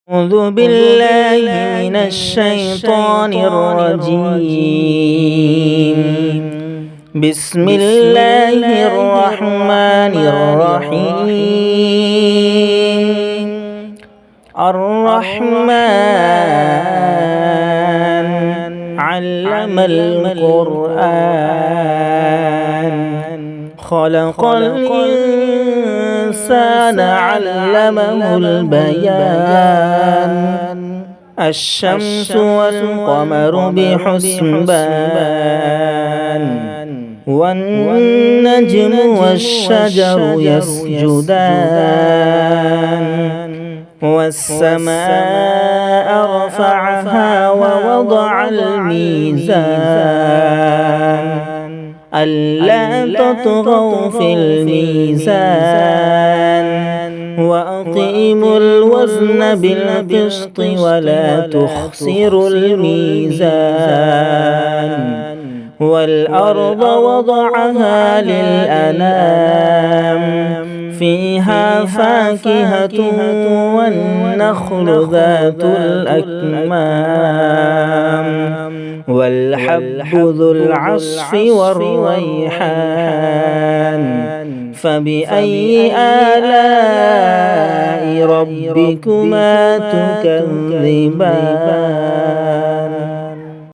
أعوذ بالله من الشيطان الرجيم. بسم الله الرحمن الرحيم. الرحمن علم القرآن، خلق الإنسان علمه البيان. الشمس والقمر بحسبان، والنجم والشجر يسجدان. والسماء رفعها ووضع الميزان، ألا تطغوا في الميزان، وأقيموا الوزن بالقسط ولا تخسروا الميزان. والأرض وضعها للأنام، فيها فاكهة والنخل ذات الأكمام، والحب ذو العصف والريحان. فبأي آلاء ربكما تكذبان؟